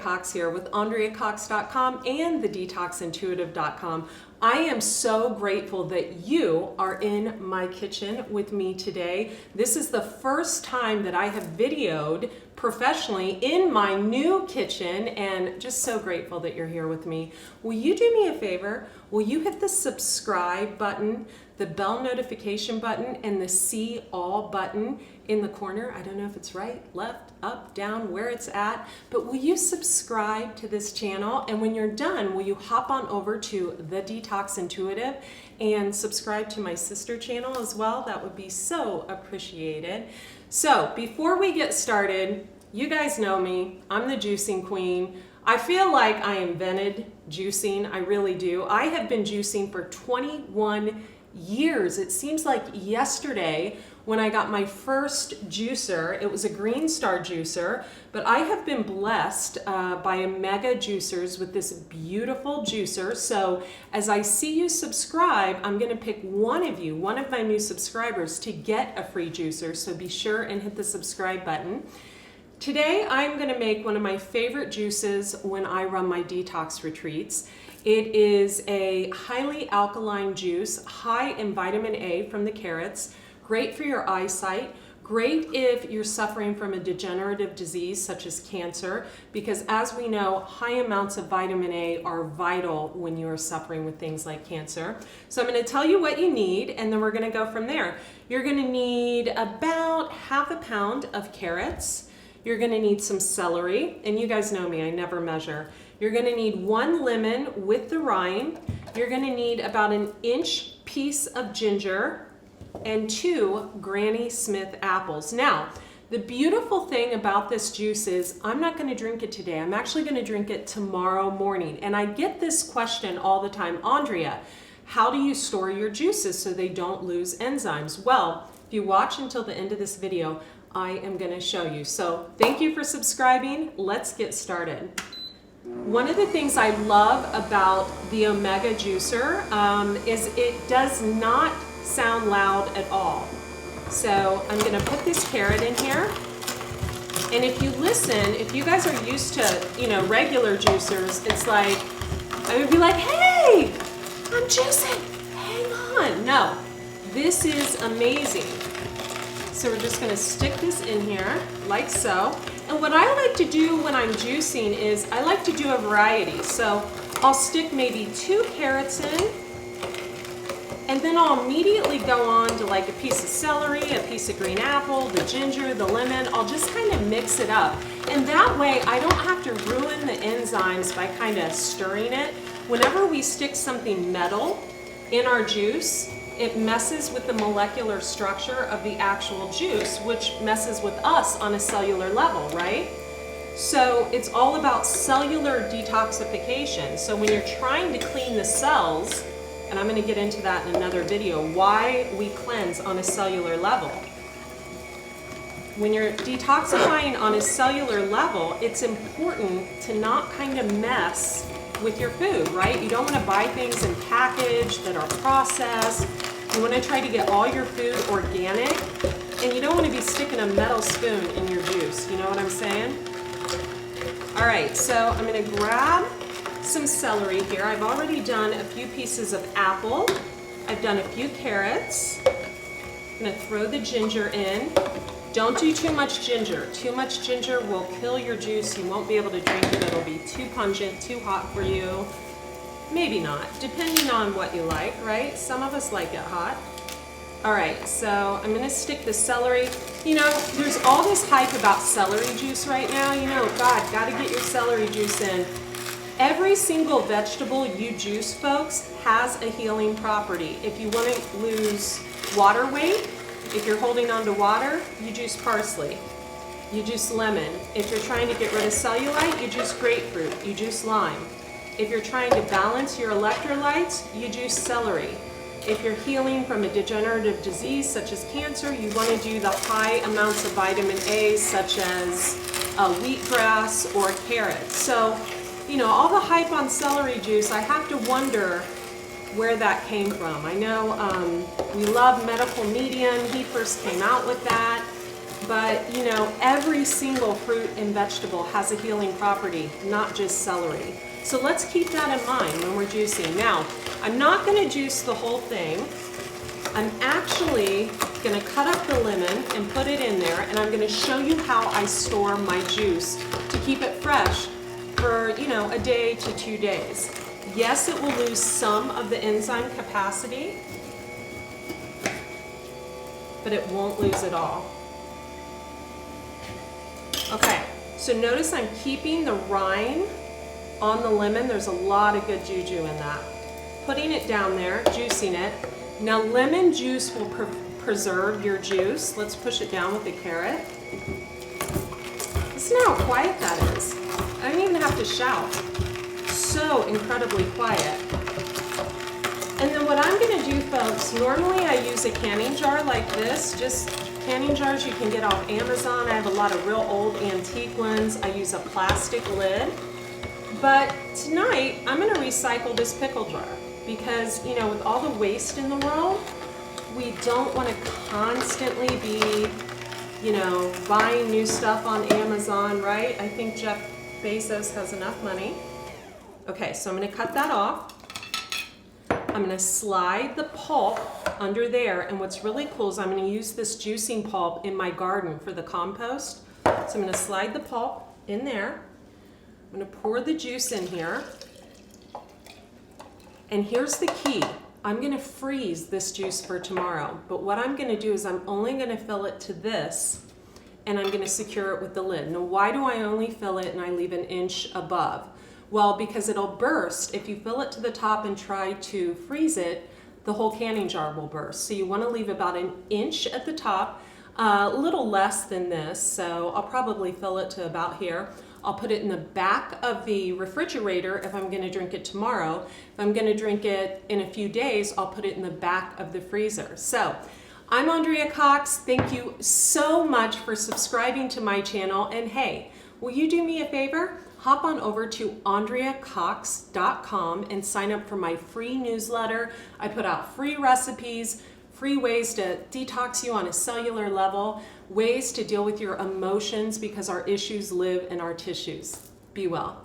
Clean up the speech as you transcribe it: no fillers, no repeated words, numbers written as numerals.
Cox here with AndreaCox.com and the detoxintuitive.com. I am so grateful that you are in my kitchen with me today. This is the first time that I have videoed professionally in my new kitchen, and just so grateful that you're here with me. Will you do me a favor? Will you hit the subscribe button, the bell notification button, and the see all button in the corner? I don't know if it's right, left, up, down, where it's at, but will you subscribe to this channel? And when you're done, will you hop on over to the Detox Intuitive and subscribe to my sister channel as well? That would be so appreciated. So before we get started, you guys know me, I'm the juicing queen. I feel like I invented juicing, I really do. I have been juicing for 21 years. It seems like yesterday when I got my first juicer. It was a Green Star juicer, but I have been blessed by Omega Juicers with this beautiful juicer. So as I see you subscribe, I'm gonna pick one of you, one of my new subscribers, to get a free juicer. So be sure and hit the subscribe button. Today, I'm gonna make one of my favorite juices when I run my detox retreats. It is a highly alkaline juice, high in vitamin A from the carrots, great for your eyesight, great if you're suffering from a degenerative disease such as cancer, because as we know, high amounts of vitamin A are vital when you are suffering with things like cancer. So I'm going to tell you what you need, and then we're going to go from there. You're going to need about ½ a pound of carrots. You're going to need some celery, and you guys know me, I never measure. You're going to need 1 lemon with the rind. You're going to need about an inch piece of ginger and 2 Granny Smith apples. Now, the beautiful thing about this juice is I'm not going to drink it today. I'm actually going to drink it tomorrow morning. And I get this question all the time, Andrea, how do you store your juices so they don't lose enzymes? Well, if you watch until the end of this video, I am going to show you. So thank you for subscribing. Let's get started. One of the things I love about the Omega juicer is it does not sound loud at all. So I'm going to put this carrot in here. And if you listen, if you guys are used to, regular juicers, it's like, I would be like, hey, I'm juicing, hang on. No, this is amazing. So we're just going to stick this in here like so. And what I like to do when I'm juicing is I like to do a variety. So I'll stick maybe 2 carrots in, and then I'll immediately go on to like a piece of celery, a piece of green apple, the ginger, the lemon. I'll just kind of mix it up. And that way I don't have to ruin the enzymes by kind of stirring it. Whenever we stick something metal in our juice, it messes with the molecular structure of the actual juice, which messes with us on a cellular level, right? So it's all about cellular detoxification. So when you're trying to clean the cells, and I'm going to get into that in another video, why we cleanse on a cellular level. When you're detoxifying on a cellular level, it's important to not kind of mess with your food, right? You don't want to buy things in package that are processed. You want to try to get all your food organic, and you don't want to be sticking a metal spoon in your juice. You know what I'm saying? All right, so I'm going to grab some celery here. I've already done a few pieces of apple. I've done a few carrots. I'm going to throw the ginger in. Don't do too much ginger. Too much ginger will kill your juice. You won't be able to drink it. It'll be too pungent, too hot for you. Maybe not, depending on what you like, right? Some of us like it hot. All right, so I'm gonna stick the celery. There's all this hype about celery juice right now. God, gotta get your celery juice in. Every single vegetable you juice, folks, has a healing property. If you want to lose water weight, if you're holding on to water, you juice parsley. You juice lemon. If you're trying to get rid of cellulite, you juice grapefruit. You juice lime. If you're trying to balance your electrolytes, you juice celery. If you're healing from a degenerative disease such as cancer, you want to do the high amounts of vitamin A such as wheatgrass or carrots. So, all the hype on celery juice, I have to wonder where that came from. I know we love Medical Medium. He first came out with that. But you know, every single fruit and vegetable has a healing property, not just celery. So let's keep that in mind when we're juicing. Now, I'm not going to juice the whole thing. I'm actually going to cut up the lemon and put it in there, and I'm going to show you how I store my juice to keep it fresh for, you know, a day to 2 days. Yes, it will lose some of the enzyme capacity, but it won't lose it all. Okay, so notice I'm keeping the rind on the lemon. There's a lot of good juju in that. Putting it down there, juicing it. Now lemon juice will preserve your juice. Let's push it down with the carrot. Listen how quiet that is. I don't even have to shout. So incredibly quiet. And then what I'm going to do, folks, normally I use a canning jar like this, just canning jars you can get off Amazon. I have a lot of real old antique ones. I use a plastic lid. But tonight, I'm going to recycle this pickle jar because, you know, with all the waste in the world, we don't want to constantly be, you know, buying new stuff on Amazon, right? I think Jeff Bezos has enough money. Okay, so I'm going to cut that off. I'm going to slide the pulp under there, and what's really cool is I'm going to use this juicing pulp in my garden for the compost. So I'm going to slide the pulp in there. I'm going to pour the juice in here. And here's the key. I'm going to freeze this juice for tomorrow, but what I'm going to do is I'm only going to fill it to this, and I'm going to secure it with the lid. Now, why do I only fill it and I leave an inch above? Well, because it'll burst. If you fill it to the top and try to freeze it, the whole canning jar will burst. So you want to leave about an inch at the top, a little less than this. So I'll probably fill it to about here. I'll put it in the back of the refrigerator if I'm going to drink it tomorrow. If I'm going to drink it in a few days, I'll put it in the back of the freezer. So I'm Andrea Cox. Thank you so much for subscribing to my channel. And hey, will you do me a favor? Hop on over to andreacox.com and sign up for my free newsletter. I put out free recipes, free ways to detox you on a cellular level, ways to deal with your emotions because our issues live in our tissues. Be well.